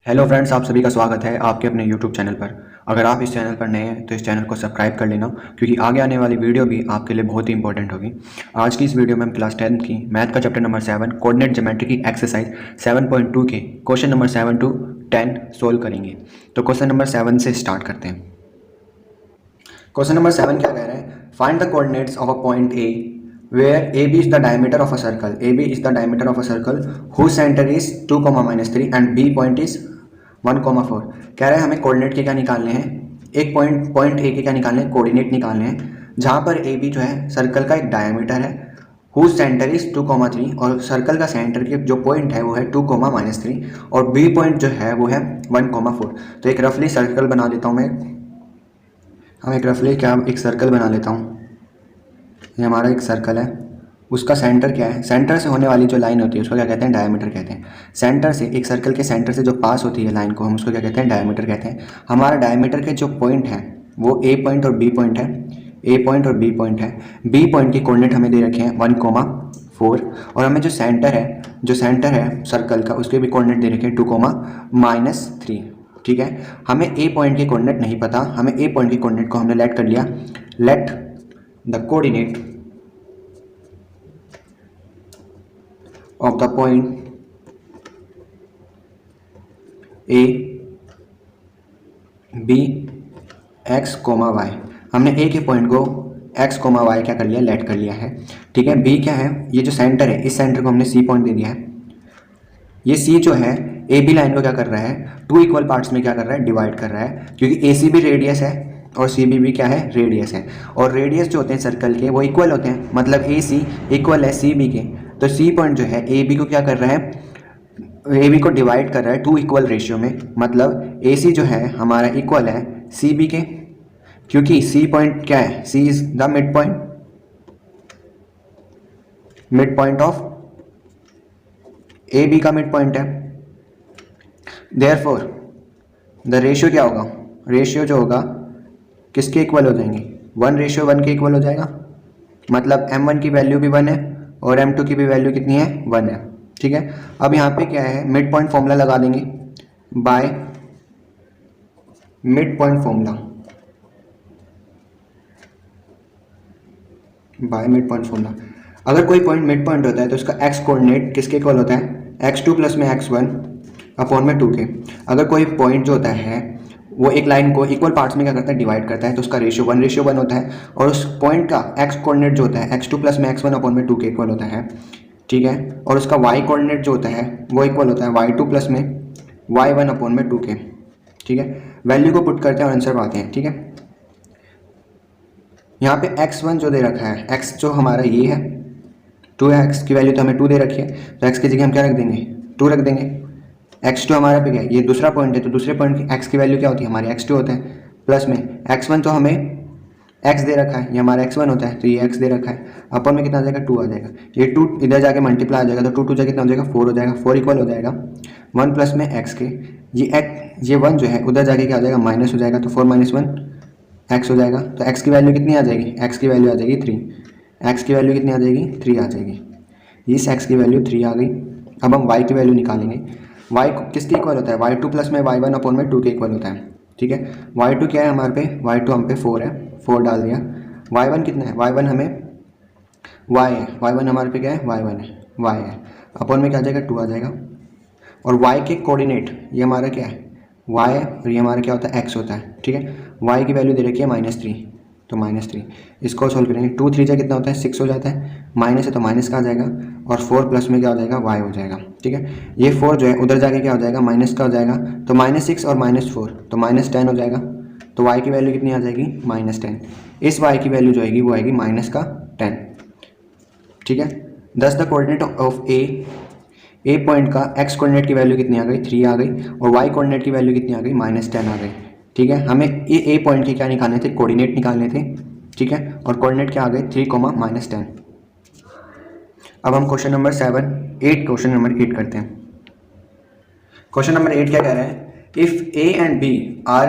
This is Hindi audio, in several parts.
हेलो फ्रेंड्स, आप सभी का स्वागत है आपके अपने यूट्यूब चैनल पर। अगर आप इस चैनल पर नए हैं तो इस चैनल को सब्सक्राइब कर लेना, क्योंकि आगे आने वाली वीडियो भी आपके लिए बहुत ही इंपॉर्टेंट होगी। आज की इस वीडियो में हम क्लास 10th की मैथ का चैप्टर नंबर 7 कोऑर्डिनेट ज्योमेट्री की एक्सरसाइज 7.2 के क्वेश्चन नंबर 7 to 10 सोल्व करेंगे। तो क्वेश्चन नंबर 7 से स्टार्ट करते हैं। क्वेश्चन नंबर 7 क्या कह रहे हैं? Find the coordinates of a point A where AB is the diameter of a circle. AB is the diameter of a circle whose center is 2, -3 and B point is 1,4। कह रहे हैं हमें कोऑर्डिनेट के क्या निकालने हैं, एक पॉइंट ए के क्या निकालने हैं, कोऑर्डिनेट निकालने हैं, जहाँ पर ए बी जो है सर्कल का एक डायमीटर है, हुज सेंटर इज 2,3 और सर्कल का सेंटर के जो पॉइंट है वो है 2, -3 और बी पॉइंट जो है वो है 1,4। तो एक रफली सर्कल बना लेता हूँ हम एक रफली एक सर्कल बना लेता हूँ। ये हमारा एक सर्कल है, उसका सेंटर क्या है, सेंटर से होने वाली जो लाइन होती है उसको क्या कहते हैं, डायमीटर कहते हैं। सेंटर से, एक सर्कल के सेंटर से जो पास होती है लाइन को, हम उसको क्या कहते हैं, डायमीटर कहते हैं। हमारा डायमीटर के जो पॉइंट है वो ए पॉइंट और बी पॉइंट है, ए पॉइंट और बी पॉइंट है। बी पॉइंट की कोऑर्डिनेट हमें दे रखे हैं 1,4 और हमें जो सेंटर है सर्कल का, उसके भी कोऑर्डिनेट दे रखे हैं 2, -3। ठीक है, हमें ए पॉइंट की कोऑर्डिनेट नहीं पता, हमें ए पॉइंट की कोऑर्डिनेट को हमने लेट कर लिया। Let the coordinate of the point A B x, y। हमने ए के पॉइंट को x, y क्या कर लिया, लेट कर लिया है। ठीक है, बी क्या है, ये जो सेंटर है इस सेंटर को हमने सी पॉइंट दे दिया है। ये सी जो है ए बी लाइन को क्या कर रहा है, 2 इक्वल पार्ट्स में क्या कर रहा है, डिवाइड कर रहा है, क्योंकि ए सी भी रेडियस है और सी बी भी क्या है, रेडियस है। और रेडियस जो होते हैं सर्कल के वो इक्वल होते हैं, मतलब ए सी इक्वल है सी बी के। तो सी पॉइंट जो है ए बी को क्या कर रहा है, ए बी को डिवाइड कर रहा है 2 इक्वल रेशियो में, मतलब ए सी जो है हमारा इक्वल है सी बी के, क्योंकि सी पॉइंट क्या है, C is the mid point of A B का मिड पॉइंट है। देयरफॉर द रेशियो क्या होगा, रेशियो जो होगा किसके इक्वल हो जाएंगे, 1:1 के इक्वल हो जाएगा। मतलब m1 की वैल्यू भी 1 है और m2 की भी वैल्यू कितनी है, 1 है। ठीक है, अब यहाँ पे क्या है, मिड पॉइंट फॉर्मूला लगा देंगे, by mid point formula, by mid point formula. अगर कोई पॉइंट मिड पॉइंट होता है तो उसका x कोऑर्डिनेट किसके इक्वल होता है, x2 प्लस में x1 अपॉन में 2 के। अगर कोई पॉइंट जो होता है वो एक लाइन को इक्वल पार्ट्स में क्या करता है, डिवाइड करता है, तो उसका रेशियो 1:1 होता है और उस पॉइंट का x कोऑर्डिनेट जो होता है x2 प्लस में x1 अपॉन में 2 के इक्वल होता है। ठीक है, और उसका y कोऑर्डिनेट जो होता है वो इक्वल होता है y2 प्लस में y1 अपॉन में 2 के। ठीक है, वैल्यू को पुट करते हैं और आंसर पाते हैं। ठीक है, यहाँ पे x1 जो दे रखा है, x जो हमारा ये है 2 है, x की वैल्यू तो हमें 2 दे रखी है, तो x की जगह हम क्या रख देंगे, 2 रख देंगे। x2 हमारा पे क्या है, ये दूसरा पॉइंट है, तो दूसरे पॉइंट की x की वैल्यू क्या होती है, हमारी x2 होता है, प्लस में x1 तो हमें x दे रखा है, ये हमारा x1 होता है, तो ये x दे रखा है, अपन में कितना आ जाएगा, 2 आ जाएगा। ये 2 इधर जाके मल्टीप्लाई आ जाएगा, तो 2 जाके कितना हो जाएगा, 4 हो जाएगा, 4 इक्वल हो जाएगा 1 प्लस में x के, ये 1 जो है उधर जाके क्या हो जाएगा, माइनस हो जाएगा, तो 4 - 1 x हो जाएगा। तो x की वैल्यू कितनी आ जाएगी, x की वैल्यू आ जाएगी 3, x की वैल्यू कितनी आ जाएगी, 3 आ जाएगी। इस x की वैल्यू 3 आ गई। अब हम y की वैल्यू निकालेंगे, y किसके इक्वल होता है, y2 प्लस में y1 अपॉन में 2 के इक्वल होता है। ठीक है, y2 क्या है हमारे पे, y2 हम पे 4 है, 4 डाल दिया। y1 कितना है, y1 हमें y है, y1 हमारे पे क्या है, y1 है, y है, अपॉन में क्या आ जाएगा, 2 आ जाएगा। और y के कोऑर्डिनेट ये हमारा क्या है, y है, और ये हमारा क्या होता है, x होता है। ठीक है, y की वैल्यू दे रखी है -3, तो -3, इसको सॉल्व करेंगे, 2 3 कितना होता है, 6 हो जाता है, माइनस है तो माइनस का आ जाएगा, और 4 प्लस में क्या हो जाएगा, y हो जाएगा। ठीक है, ये 4 जो है उधर जाके क्या हो जाएगा, माइनस का हो जाएगा, तो -6 और -4 तो -10 हो जाएगा। तो y की वैल्यू कितनी आ जाएगी, -10। इस y की वैल्यू जो आएगी वो आएगी -10। ठीक है, दस the coordinate of A point का x कोऑर्डिनेट की वैल्यू कितनी आ गई, 3 आ गई, और y कोऑर्डिनेट की वैल्यू कितनी आ गई, -10 आ गई। ठीक है, हमें ए पॉइंट की क्या निकालने थे, कोऑर्डिनेट निकालने थे। ठीक है, और कोऑर्डिनेट क्या आ गए, 3, -10। अब हम क्वेश्चन नंबर 8 करते हैं। क्वेश्चन नंबर 8 क्या कह रहा है, if A and B are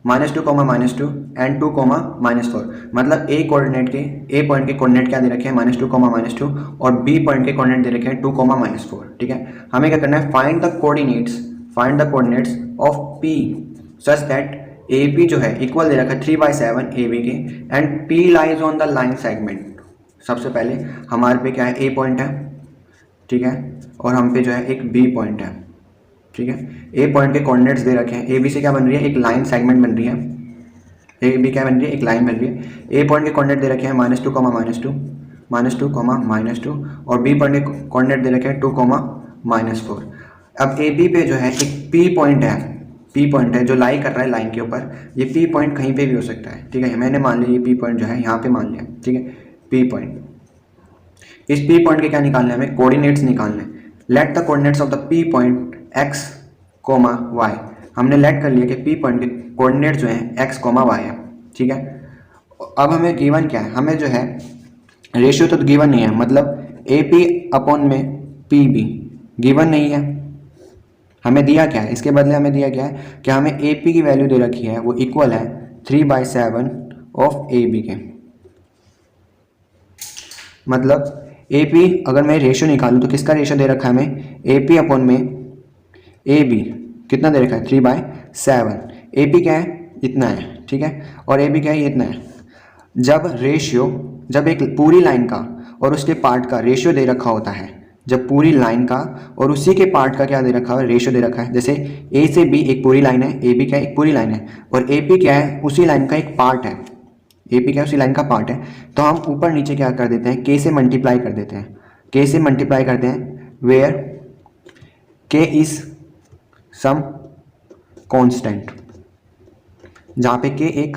-2, -2 and 2, -4, मतलब ए पॉइंट के कोऑर्डिनेट क्या दे रखे हैं, -2, -2 और बी पॉइंट के कोऑर्डिनेट दे रखे हैं 2, -4। ठीक है, हमें क्या करना है, find the coordinates find the coordinates of P such that A P जो है इक्वल दे रखा है 3/7 ए बी के and P lies on the line segment. सबसे पहले हमारे पे क्या है, ए पॉइंट है, ठीक है, और हम पे जो है एक बी पॉइंट है, ठीक है। ए पॉइंट के कोऑर्डिनेट्स दे रखे हैं, ए बी से क्या बन रही है, एक लाइन सेगमेंट बन रही है, ए बी क्या बन रही है, एक लाइन बन रही है। ए पॉइंट के कोऑर्डिनेट दे रखे हैं -2, -2, और बी पॉइंट के कोऑर्डिनेट दे रखे हैं 2, -4। अब ए बी पे जो है एक पी पॉइंट है जो लाई कर रहा है लाइन के ऊपर। ये पी पॉइंट कहीं पे भी हो सकता है, ठीक है। मैंने मान लिया ये पी पॉइंट जो है यहाँ पे मान लिया, ठीक है, पी पॉइंट। इस पी पॉइंट के क्या निकालने हैं हमें, कोऑर्डिनेट्स निकालने। Let the coordinates of the P point x, y। हमने लेट कर लिया कि पी पॉइंट के कोऑर्डिनेट जो हैं x, y है, ठीक है। अब हमें गिवन क्या है, हमें जो है रेशियो तो गिवन नहीं है, मतलब ए पी अपॉन में पी बी गिवन नहीं है। हमें दिया क्या है, इसके बदले हमें दिया क्या है कि हमें ए पी की वैल्यू दे रखी है, वो इक्वल है 3/7 ऑफ ए बी के। मतलब ए पी अगर मैं रेशियो निकालूँ तो किसका रेशियो दे रखा है हमें, ए पी अपॉन में ए बी कितना दे रखा है 3/7। ए पी क्या है, इतना है, ठीक है, और ए बी क्या है, ये इतना है। जब एक पूरी लाइन का और उसके पार्ट का रेशियो दे रखा होता है, जब पूरी लाइन का और उसी के पार्ट का क्या दे रखा है, रेशियो दे रखा है, जैसे ए से बी एक पूरी लाइन है, ए बी क्या है, एक पूरी लाइन है, और ए पी क्या है, उसी लाइन का एक पार्ट है, ए पी क्या है, उसी लाइन का पार्ट है, तो हम ऊपर नीचे क्या कर देते हैं, के से मल्टीप्लाई कर देते हैं, के से मल्टीप्लाई करते हैं, वेयर के इज सम कांस्टेंट, जहाँ पे के एक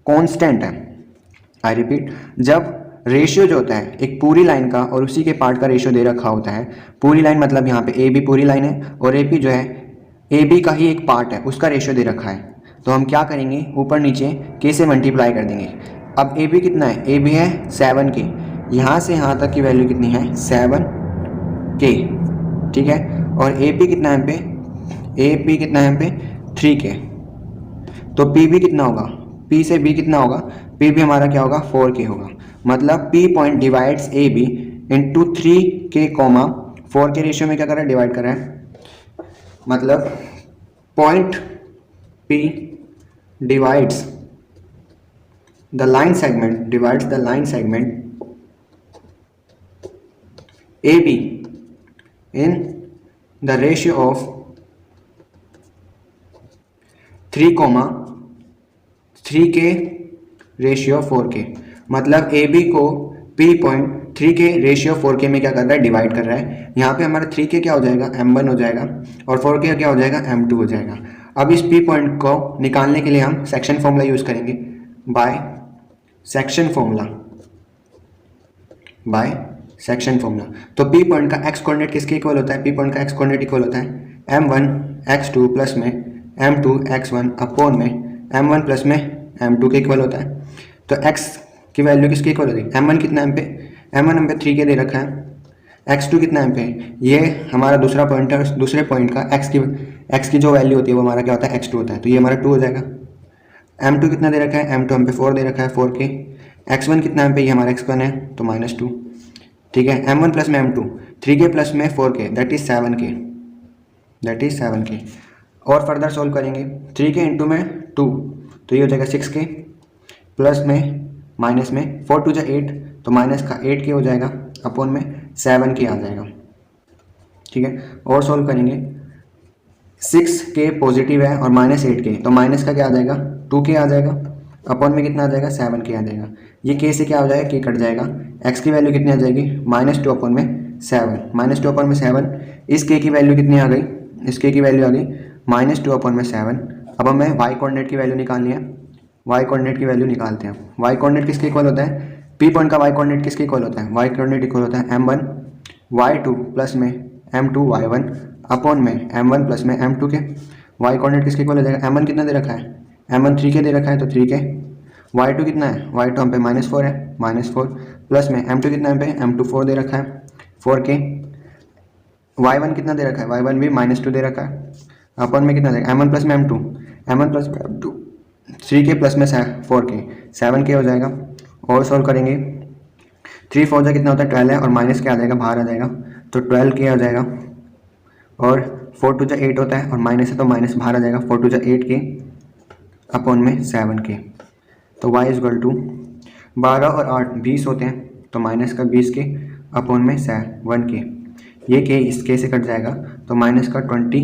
कांस्टेंट है। आई रिपीट, जब रेशियो जो होता है एक पूरी लाइन का और उसी के पार्ट का रेशियो दे रखा होता है, पूरी लाइन मतलब यहाँ पे ए बी पूरी लाइन है और ए पी जो है ए बी का ही एक पार्ट है, उसका रेशियो दे रखा है, तो हम क्या करेंगे, ऊपर नीचे के से मल्टीप्लाई कर देंगे। अब ए बी कितना है, ए बी है 7 के, यहाँ से यहाँ तक की वैल्यू कितनी है 7 के, ठीक है, और ए पी कितना है यहाँ पे, ए पी कितना है यहाँ पे 3 के, तो पी बी कितना होगा, पी से बी कितना होगा, पी बी हमारा क्या होगा 4 के होगा। मतलब P point divides A B into 3 के, 4 के रेशियो में क्या कर रहा है, डिवाइड कर रहा है। मतलब point P divides the line segment, A be in the ratio of 3 के रेशियो 4 के। मतलब ए बी को पी पॉइंट 3 के रेशियो 4 के में क्या कर रहा है, डिवाइड कर रहा है। यहाँ पे हमारा 3 के क्या हो जाएगा, m1 हो जाएगा, और 4 के क्या हो जाएगा, m2 हो जाएगा। अब इस पी पॉइंट को निकालने के लिए हम सेक्शन फॉर्मूला यूज़ करेंगे, बाय सेक्शन फॉर्मूला। तो पी पॉइंट का एक्स कोऑर्डिनेट किसके इक्वल होता है, पी पॉइंट का एक्स कोऑर्डिनेट इक्वल होता है m1 x2 प्लस में m2 x1 अपॉन में m1 प्लस में m2 के इक्वल होता है। तो x की वैल्यू किसके इक्वल होती है, m1 कितना m पे, m1 हम पे 3 के दे रखा है, x2 कितना m पे, ये हमारा दूसरा पॉइंट है, उस दूसरे पॉइंट का x की जो वैल्यू होती है वो हमारा क्या होता है, x2 होता है, तो ये हमारा 2 हो जाएगा। m2 कितना दे रखा है, m2 हम पे 4 दे रखा है 4 के, x1 कितना m पे, ये हमारा x1 है तो -2, ठीक है। m1 प्लस में m2 3 के प्लस में 4 के दैट इज 7 के, और फर्दर सोल्व करेंगे 3 के इंटू में 2 तो ये हो जाएगा 6 के, प्लस में माइनस में 4 2 जा 8 तो माइनस का 8 के हो जाएगा, अपॉन में 7 के आ जाएगा, ठीक है। और सोल्व करेंगे 6 के पॉजिटिव है और -8 के, तो माइनस का क्या आ जाएगा 2 के आ जाएगा, अपॉन में कितना आ जाएगा 7 के आ जाएगा। ये के से क्या हो जाएगा, के कट जाएगा, x की वैल्यू कितनी आ जाएगी -2 अपॉन में 7, -2 अपॉन में 7, इस के की वैल्यू कितनी आ गई, इस के की वैल्यू आ गई -2 अपॉन में 7। अब हमें y कोऑर्डिनेट की वैल्यू निकालनी है, y कोऑर्डिनेट की वैल्यू निकालते हैं। y कोऑर्डिनेट किसके इक्वल होता है, p पॉइंट का y कोऑर्डिनेट किसके इक्वल होता है, y कोऑर्डिनेट इक्वल होता है m1 y2 प्लस में m2 y1 अपॉन में m1 प्लस में m2 के। y कोऑर्डिनेट किसके इक्वल हो जाएगा, m1 कितना दे रखा है, m1 3 के दे रखा है तो 3 के, y2 कितना है, y2 हम पे -4 है -4 प्लस में m2 कितना है पे, m2 4 दे रखा है 4 के, y1 कितना दे रखा है, y1 भी -2 दे रखा है, अपन में कितना देगा m1 प्लस में m2 3 के प्लस में 4 के 7 के हो जाएगा। और सॉल्व करेंगे 3 4 जा कितना होता है 12 है, और माइनस के आ जाएगा बाहर आ जाएगा, तो 12 के आ जाएगा, और 4 टू जा 8 होता है और माइनस है तो माइनस बाहर आ जाएगा, 4 टू जा 8 के अपॉन में 7 के। तो y इज इक्वल टू 12 और 8 20 होते हैं, तो माइनस का 20 के अपॉन में 1 के, ये के इस के से कट जाएगा, तो माइनस का 20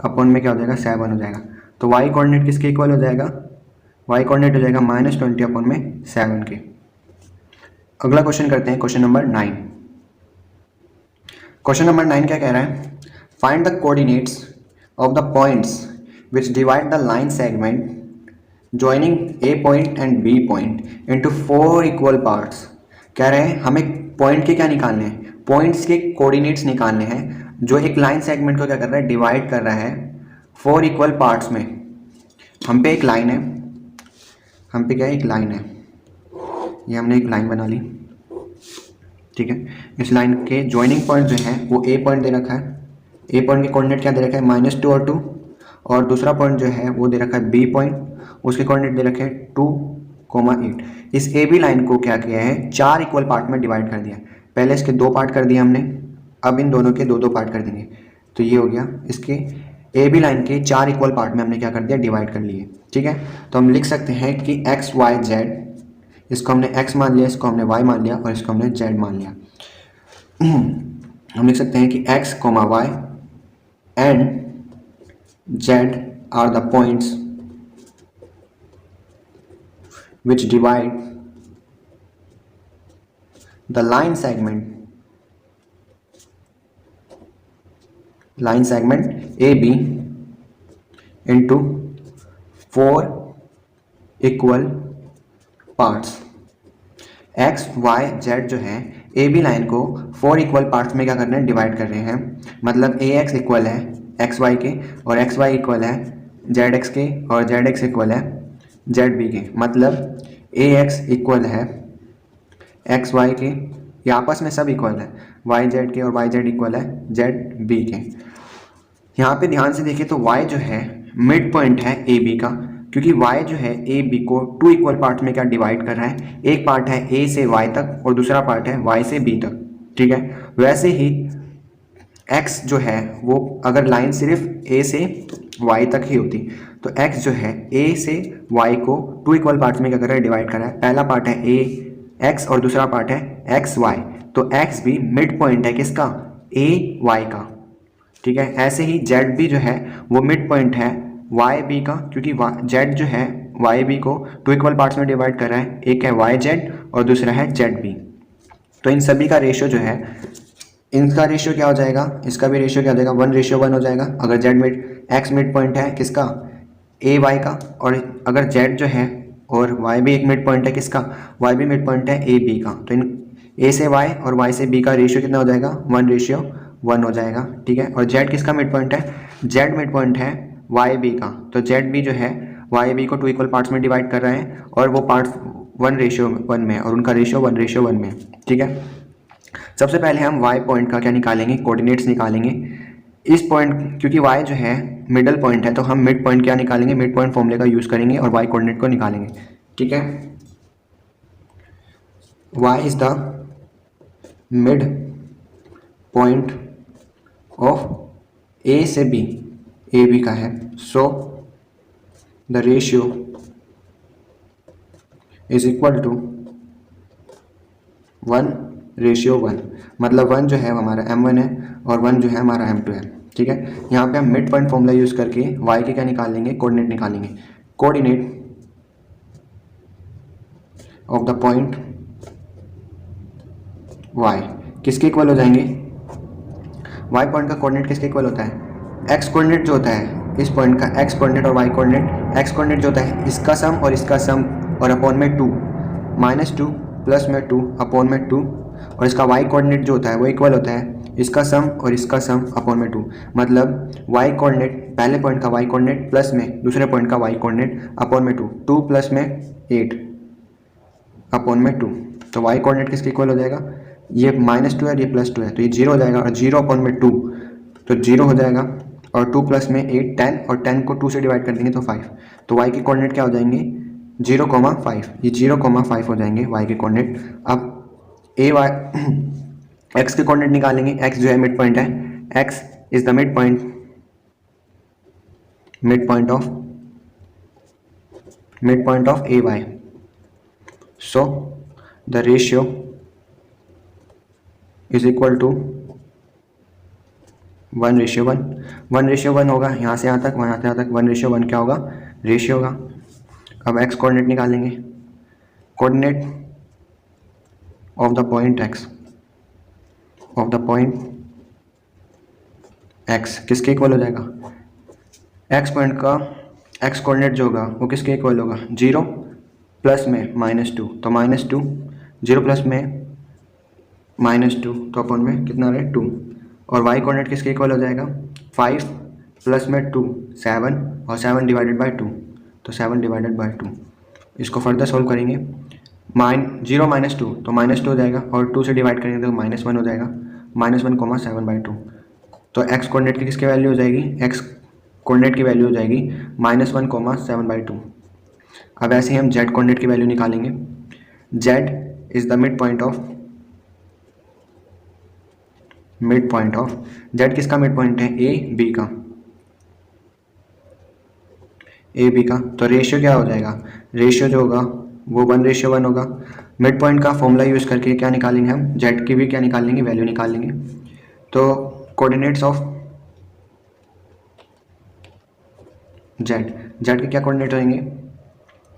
अपॉन में क्या हो जाएगा 7 हो जाएगा। तो y कोऑर्डिनेट किसके इक्वल हो जाएगा, y कोऑर्डिनेट हो जाएगा -20 अपॉन में 7 के। अगला क्वेश्चन करते हैं, क्वेश्चन नंबर 9। क्वेश्चन नंबर 9 क्या कह रहा है, find the coordinates of the points which divide the line segment joining A point and B point into 4 equal parts। कह रहे हैं हमें पॉइंट के क्या निकालने हैं, पॉइंट्स के कोऑर्डिनेट्स निकालने हैं जो एक लाइन सेगमेंट को क्या कर रहा है, डिवाइड कर रहा है 4 इक्वल पार्ट्स में। हम पे एक लाइन है, हम पे क्या है, एक लाइन है, ये हमने एक लाइन बना ली, ठीक है। इस लाइन के ज्वाइनिंग पॉइंट जो है वो ए पॉइंट दे रखा है, ए पॉइंट के कोऑर्डिनेट क्या दे रखा है -2 और 2, और दूसरा पॉइंट जो है वो दे रखा है बी पॉइंट, उसके कोऑर्डिनेट दे रखे हैं 2,8। इस ए बी लाइन को क्या किया है, 4 इक्वल पार्ट में डिवाइड कर दिया। पहले इसके 2 पार्ट कर दिए हमने, अब इन दोनों के 2-2 पार्ट कर देंगे। तो ये हो गया, इसके ए बी लाइन के 4 इक्वल पार्ट में हमने क्या कर दिया, डिवाइड कर लिए, ठीक है। तो हम लिख सकते हैं कि एक्स वाई जेड, इसको हमने एक्स मान लिया, इसको हमने वाई मान लिया और इसको हमने जेड मान लिया। हम लिख सकते हैं कि X comma Y and Z are the points which divide the line segment AB into 4 equal parts। X Y Z जो है ए बी लाइन को 4 इक्वल पार्ट्स में क्या कर रहे हैं, डिवाइड कर रहे हैं। मतलब ए एक्स इक्वल है एक्स वाई के और एक्स वाई इक्वल है जेड एक्स के और जेड एक्स इक्वल है जेड बी के। मतलब ए एक्स इक्वल है एक्स वाई के, ये आपस में सब इक्वल है, वाई जेड के और वाई जेड इक्वल है जेड बी के। यहाँ पे ध्यान से देखिए तो y जो है मिड पॉइंट है ए बी का, क्योंकि y जो है ए बी को 2 इक्वल पार्ट में क्या डिवाइड कर रहा है, एक पार्ट है a से y तक और दूसरा पार्ट है y से b तक, ठीक है। वैसे ही x जो है वो अगर लाइन सिर्फ a से y तक ही होती तो x जो है a से y को 2 इक्वल पार्ट्स में क्या कर रहा है, डिवाइड कर रहा है। पहला पार्ट है a x और दूसरा पार्ट है x y, तो x भी मिड पॉइंट है किसका, a y का, ठीक है। ऐसे ही जेड बी जो है वो मिड पॉइंट है वाई बी का, क्योंकि जेड जो है वाई बी को 2 इक्वल पार्ट्स में डिवाइड कर रहा है, एक है वाई जेड और दूसरा है जेड बी। तो इन सभी का रेशियो जो है, इनका रेशियो क्या हो जाएगा, इसका भी रेशियो क्या हो जाएगा, 1:1 हो जाएगा। अगर जेड एक्स मिड पॉइंट है किसका, ए वाई का, और अगर जेड जो है और वाई भी एक मिड पॉइंट है किसका, वाई भी मिड पॉइंट है ए बी का, तो इन ए से वाई और वाई से बी का रेशियो कितना हो जाएगा, 1:1 हो जाएगा, ठीक है। और जेड किसका मिड पॉइंट है, जेड मिड पॉइंट है वाई बी का, तो जेड बी जो है वाई बी को 2 इक्वल पार्ट्स में डिवाइड कर रहे हैं और वो पार्ट्स 1:1 में और उनका रेशियो 1:1 में, ठीक है। सबसे पहले हम वाई पॉइंट का क्या निकालेंगे, कोऑर्डिनेट्स निकालेंगे। इस पॉइंट, क्योंकि वाई जो है मिडल पॉइंट है तो हम मिड पॉइंट क्या निकालेंगे, मिड पॉइंट फॉर्मूले का यूज़ करेंगे और वाई कोऑर्डिनेट को निकालेंगे, ठीक है। Y is the mid point of A से बी, ए बी का है, so the ratio is equal to 1:1। मतलब 1 जो है हमारा m1 है और 1 जो है हमारा m2 है, ठीक है। यहाँ पे हम मिड पॉइंट फॉर्मूला यूज़ करके y के क्या निकालेंगे, कोऑर्डिनेट निकालेंगे। Coordinate of the point y किसके इक्वल हो जाएंगे, y पॉइंट का कोऑर्डिनेट किसके इक्वल होता है, x कोऑर्डिनेट जो होता है इस पॉइंट का x कोऑर्डिनेट और y कोऑर्डिनेट, x कोऑर्डिनेट जो होता है इसका सम और इसका सम और अपॉन में 2, -2 प्लस में 2 अपॉन में 2, और इसका y कोऑर्डिनेट जो होता है वो इक्वल होता है इसका सम और इसका सम अपॉन में 2। मतलब y कोऑर्डिनेट, पहले पॉइंट का y कोऑर्डिनेट प्लस में दूसरे पॉइंट का y कोऑर्डिनेट अपॉन में 2, 2 प्लस में 8 अपॉन में 2, तो y कोऑर्डिनेट किसके इक्वल हो जाएगा, ये -2 है ये +2 है तो ये 0 हो जाएगा, और 0 अपॉन में 2 तो 0 हो जाएगा, और 2 प्लस में 8 10 और 10 को 2 से डिवाइड कर देंगे तो 5, तो y के कोऑर्डिनेट क्या हो जाएंगे 0,5, ये 0,5 हो जाएंगे y के कोऑर्डिनेट। अब ए वाई x के कोऑर्डिनेट निकालेंगे, x जो है मिड पॉइंट है, x is the midpoint of AY. So the ratio is equal to 1:1. 1:1 होगा, यहाँ से यहाँ तक, वहाँ से यहाँ तक 1:1 क्या होगा, रेशियो होगा. अब x कोऑर्डिनेट निकालेंगे. Coordinate of the point x किसके इक्वल हो जाएगा, x पॉइंट का x कोऑर्डिनेट जो होगा वो किसके इक्वल होगा, 0 प्लस में -2, तो -2, 0 प्लस में -2 तो अपन में कितना रहे 2, और y कोऑर्डिनेट किसके इक्वल हो जाएगा, 5 प्लस में 2 7, और 7 डिवाइडेड बाई 2, तो 7 डिवाइडेड बाई 2. इसको फर्दर सॉल्व करेंगे. 0 -2 तो -2 हो जाएगा, और 2 से डिवाइड करेंगे तो -1 हो जाएगा. -1, 7/2. तो x कोऑर्डिनेट की किसकी वैल्यू हो जाएगी, x कोऑर्डिनेट की वैल्यू हो जाएगी -1, 7/2. अब ऐसे ही हम z कोऑर्डिनेट की वैल्यू निकालेंगे. z is the mid point of z किसका मिड पॉइंट है, ए बी का. तो रेशियो क्या हो जाएगा, रेशियो जो होगा वो 1:1 होगा. मिड पॉइंट का फॉर्मूला यूज़ करके क्या निकालेंगे हम, z की भी क्या निकालेंगे, वैल्यू निकालेंगे. तो कोऑर्डिनेट्स ऑफ z के क्या कोऑर्डिनेट होंगे,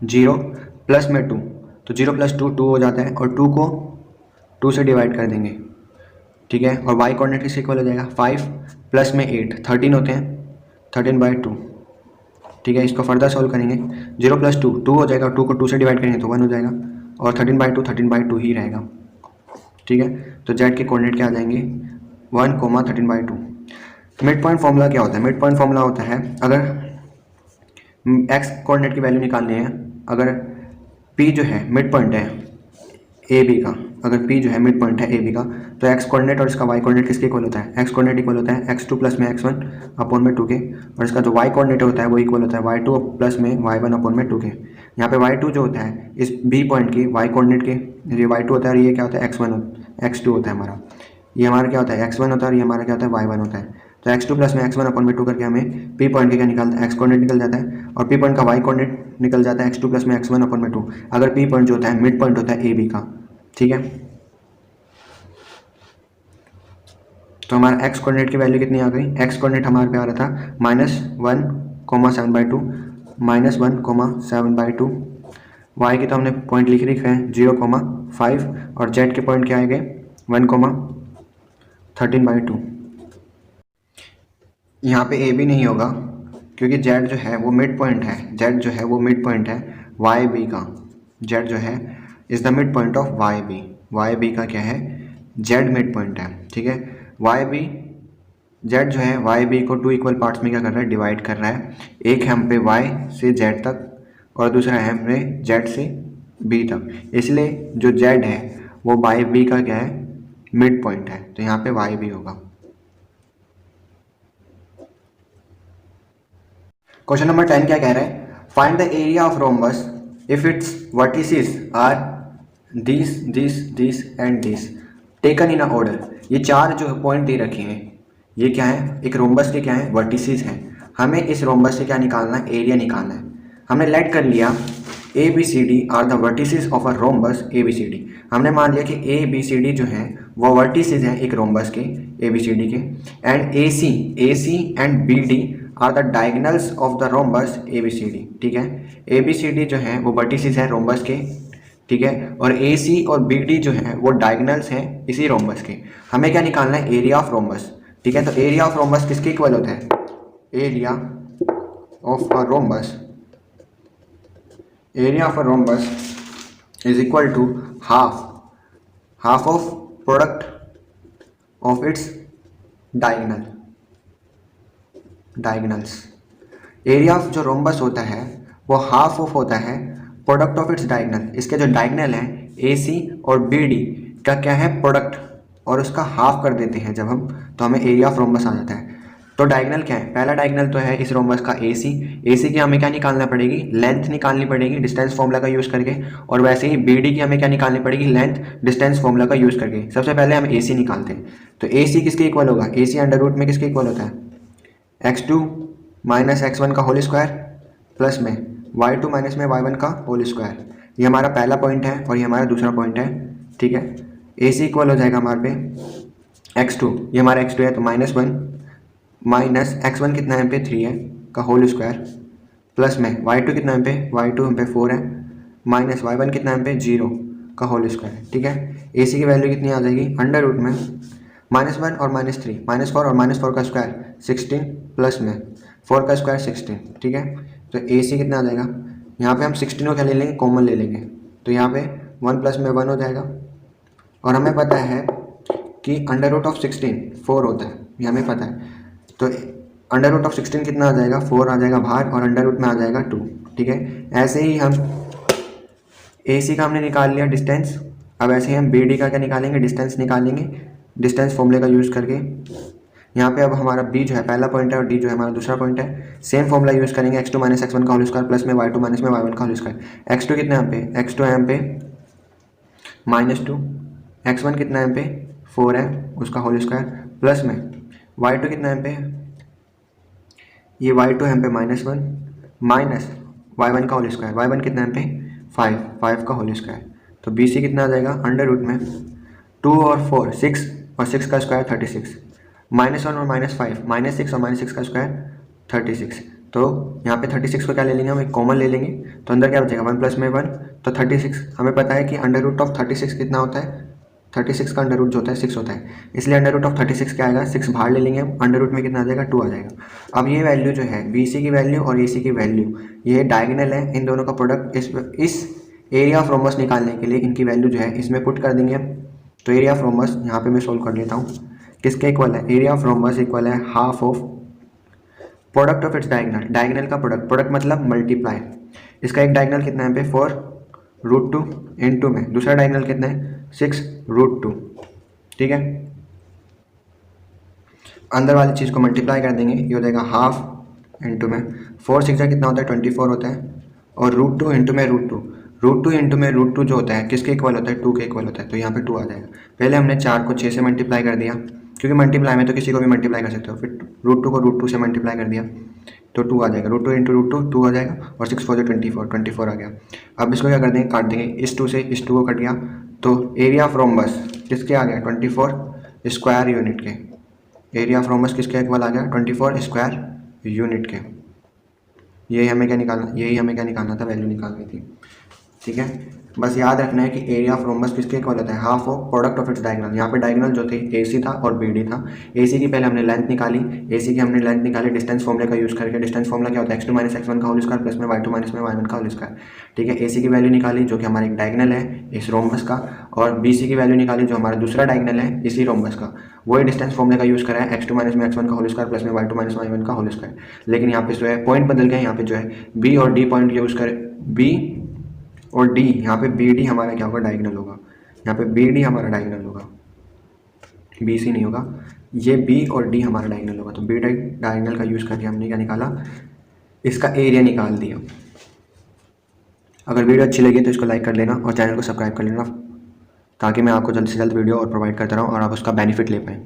0 प्लस में 2, तो 0 प्लस 2 2 हो जाता है, और 2 को 2 से डिवाइड कर देंगे, ठीक है. और y कोऑर्डिनेट किसके इक्वल हो जाएगा, 5 प्लस में 8, 13 होते हैं, 13/2, ठीक है. इसको फर्दर सॉल्व करेंगे. 0 प्लस 2 2 हो जाएगा, 2 को 2 से डिवाइड करेंगे तो 1 हो जाएगा, और 13/2 ही रहेगा, ठीक है. तो z के कोऑर्डिनेट क्या आ जाएंगे, 1, 13/2. मिड पॉइंट फॉर्मूला क्या होता है, मिड पॉइंट फॉर्मूला होता है, अगर x कोऑर्डिनेट की वैल्यू निकालनी है, अगर p जो है मिड पॉइंट है ए बी का, अगर p जो है मिड पॉइंट है ए बी का, तो x कोऑर्डिनेट और इसका y कोऑर्डिनेट किसके इक्वल होता है, x कोऑर्डिनेट इक्वल होता है x2 प्लस में x1 अपॉन में 2 के, और इसका जो y कोऑर्डिनेट होता है वो इक्वल होता है y2 प्लस में y1 अपॉन में 2 के. यहाँ पे y2 जो होता है इस b पॉइंट की y कोऑर्डिनेट के, ये y2 होता है और ये क्या होता है x2 होता है हमारा, ये हमारा क्या होता है x1 होता है, और ये हमारा क्या होता है y1 होता है. तो x2 प्लस में x1 अपॉन में 2 करके हमें p पॉइंट के क्या निकालता है, x कोऑर्डिनेट निकल जाता है, और p पॉइंट का y कोऑर्डिनेट निकल जाता है x2 प्लस में x1 अपॉन में 2, अगर p पॉइंट जो होता है मिड पॉइंट होता है ए बी का, ठीक है. तो हमारा x कोऑर्डिनेट की वैल्यू कितनी आ गई, x कोऑर्डिनेट हमारे पे आ रहा था -1, 7/2, -1, 7/2. y की तो हमने पॉइंट लिख रखे हैं 0,5, और z के पॉइंट क्या आएंगे 1, 13/2. यहाँ पे ए बी नहीं होगा क्योंकि z जो है वो मिड पॉइंट है, z जो है वो मिड पॉइंट है वाई बी का. z जो है is the mid point of Y B का क्या है, z मिड पॉइंट है, ठीक है. z जो है वाई बी को 2 इक्वल पार्ट्स में क्या कर रहा है, डिवाइड कर रहा है. एक है हम पे y से z तक, और दूसरा है हम पे z से b तक, इसलिए जो z है वो वाई बी का क्या है, मिड पॉइंट है, तो यहाँ पे वाई बी होगा. क्वेश्चन नंबर 10 क्या कह रहा है, find the area of rhombus if its vertices are this and this taken in a order. ये 4 जो पॉइंट दे रखे हैं, ये क्या है, एक रोम्बस के क्या है, वर्टिसेस हैं. हमें इस रोम्बस से क्या निकालना है, एरिया निकालना है. हमने लेट कर लिया ABCD are the vertices of a rhombus ABCD. हमने मान लिया कि ABCD जो है वो वर्टिसेस हैं एक रोम्बस के ABCD के, and AC and BD are the diagonals of the rhombus ABCD, ठीक है. ABCD जो है वो वर्टिसेस हैं रोम्बस के, ठीक है, और AC और BD जो है वो डायगनल्स हैं इसी रोम्बस के. हमें क्या निकालना है, एरिया ऑफ रोम्बस, ठीक है. तो एरिया ऑफ रोम्बस किसके इक्वल होता है, area of a rhombus is equal to half of product of its diagonals. Area of जो रोम्बस होता है वो हाफ ऑफ होता है प्रोडक्ट ऑफ इट्स डायगनल. इसके जो डायगनल हैं AC और BD का क्या है, प्रोडक्ट, और उसका हाफ कर देते हैं जब हम, तो हमें एरिया ऑफ रोम्बस आ जाता है. तो डायगनल क्या है, पहला डायगनल तो है इस रोम्बस का AC। AC की हमें क्या निकालना पड़ेगी, लेंथ निकालनी पड़ेगी डिस्टेंस फॉर्मूला का यूज़ करके, और वैसे ही BD की हमें क्या निकालनी पड़ेगी, लेंथ डिस्टेंस फॉर्मूला का यूज़ करके। सबसे पहले हम AC निकालते हैं। तो AC किसके इक्वल होगा, AC अंडर रूट में किसके इक्वल होता है, x2 माइनस x1 का होल स्क्वायर प्लस में y2 माइनस में y1 का होल स्क्वायर। ये हमारा पहला पॉइंट है और ये हमारा दूसरा पॉइंट है, ठीक है। AC इक्वल हो जाएगा हमारे पे x2, ये हमारा x2 है तो -1 माइनस x1 कितना है पे 3 है का होल स्क्वायर प्लस में y2 कितना है पे, y2 हम पे 4 है माइनस y1 कितना है पे 0 का होल स्क्वायर, ठीक है। AC की वैल्यू कितनी आ जाएगी, अंडर रूट में -1 और -3, -4 और -4 का स्क्वायर 16 प्लस में 4 का स्क्वायर 16, ठीक है। तो AC कितना आ जाएगा, यहाँ पे हम 16 को क्या ले लेंगे, कॉमन ले लेंगे, तो यहाँ पे 1 प्लस में 1 हो जाएगा। और हमें पता है कि अंडर रूट ऑफ 16 4 होता है, ये हमें पता है। तो अंडर रूट ऑफ 16 कितना आ जाएगा, 4 आ जाएगा बाहर और अंडर रूट में आ जाएगा 2, ठीक है। ऐसे ही हम AC का हमने निकाल लिया डिस्टेंस, अब ऐसे ही हम BD का क्या निकालेंगे, डिस्टेंस निकालेंगे डिस्टेंस फॉर्मूले का यूज़ करके। यहाँ पे अब हमारा B जो है पहला पॉइंट है और D जो है हमारा दूसरा पॉइंट है। सेम फॉर्मूला यूज़ करेंगे, x2 माइनस x1 का होल स्क्वायर प्लस में y2 माइनस में y1 का होल स्क्वायर। x2 कितना है यहाँ पे, x2 है यहाँ पे -2, x1 कितना है यहाँ पे 4 है उसका होल स्क्वायर प्लस में y2 कितना है यहाँ पे, ये y2 है यहाँ पे -1 माइनस y1 का होल स्क्वायर, y1 कितना है यहाँ पे 5 का होल स्क्वायर। तो BC कितना आ जाएगा, अंडर रूट में 2 और 4 6 और 6 का स्क्वायर 36, -1 और -5 -6 और -6 का स्क्वायर 36। तो यहाँ पे 36 को क्या ले लेंगे, हम एक कॉमन ले लेंगे, तो अंदर क्या बचेगा 1 प्लस में 1, तो 36। हमें पता है कि अंडर रूट ऑफ 36 कितना होता है, 36 का अंडर रूट जो होता है 6 होता है, इसलिए अंडर रूट ऑफ 36 क्या आएगा, 6 बाहर ले लेंगे, अंडर रूट में कितना आ जाएगा 2 आ जाएगा। अब ये वैल्यू जो है BC की वैल्यू और AC की वैल्यू, ये डायगोनल है, इन दोनों का प्रोडक्ट इस एरिया ऑफ रोम्बस निकालने के लिए इनकी वैल्यू जो है इसमें पुट कर देंगे। तो एरिया ऑफ रोम्बस यहाँ पे मैं सोल्व कर लेता हूँ, किसके इक्वल है, एरिया ऑफ रोम्बस इक्वल है half of product of its diagonal, diagonal का प्रोडक्ट मतलब मल्टीप्लाई। इसका एक डायगोनल कितना है पे 4√2 इंटू में दूसरा डायगोनल कितना है 6√2, ठीक है। अंदर वाली चीज़ को मल्टीप्लाई कर देंगे, ये हो जाएगा हाफ इंटू में 4 6 कितना होता है 24 होता है, और √2 इंटू में √2 इंटू में √2 जो होता है किसके इक्वल होता है 2 के इक्वल होता है, तो यहाँ पे 2 आ जाएगा। पहले हमने 4 को 6 से मल्टीप्लाई कर दिया, क्योंकि मल्टीप्लाई में तो किसी को भी मल्टीप्लाई कर सकते हो, फिर √2 को √2 से मल्टीप्लाई कर दिया तो 2 आ जाएगा, √2 इंटू √2 2 आ जाएगा, और 6 4 24 आ गया। अब इसको क्या कर देंगे, काट देंगे, इस 2 से इस 2 को कट गया, तो एरिया ऑफ रोम्बस किसके आ गया 24 स्क्वायर यूनिट के, एरिया ऑफ रोम्बस किसके इक्वल आ गया 24 स्क्वायर यूनिट के। यही हमें क्या निकालना था, वैल्यू निकालनी थी, ठीक है। बस याद रखना है कि एरिया ऑफ रोम्बस किसके इक्वल होता है, half of product of its diagonal. यहाँ पे डायगोनल जो थे AC था और BD था। AC की पहले हमने लेंथ निकाली, AC की हमने लेंथ निकाली डिस्टेंस फॉर्मूले का यूज़ करके। डिस्टेंस फॉर्मूला क्या होता है, x2 माइनस x1 का होल स्क्वायर प्लस में y2 माइनस में y1 का होल स्क्वायर, ठीक है। AC की वैल्यू निकाली जो कि हमारा एक डायगोनल है इस रोम्बस का, और BC की वैल्यू निकाली जो हमारा दूसरा डायगोनल है इसी रोम्बस का, वही डिस्टेंस फॉर्मूले का यूज़ करा है, x2 माइनस में x1 का होल स्क्वायर प्लस में y2 माइनस y1 का होल स्क्वायर। लेकिन यहाँ पे जो है पॉइंट बदल गए, यहाँ पे जो है B और D पॉइंट यूज़ करें, B और D, यहाँ पे BD हमारा क्या होगा डायगोनल होगा, यहाँ पे BD हमारा डायगोनल होगा, BC नहीं होगा, ये B और D हमारा डायगोनल होगा। तो B डायगोनल का यूज़ करके हमने क्या निकाला, इसका एरिया निकाल दिया। अगर वीडियो अच्छी लगी तो इसको लाइक कर लेना और चैनल को सब्सक्राइब कर लेना, ताकि मैं आपको जल्द से जल्द वीडियो और प्रोवाइड करता रहूँ और आप उसका बेनिफिट ले पाएँ।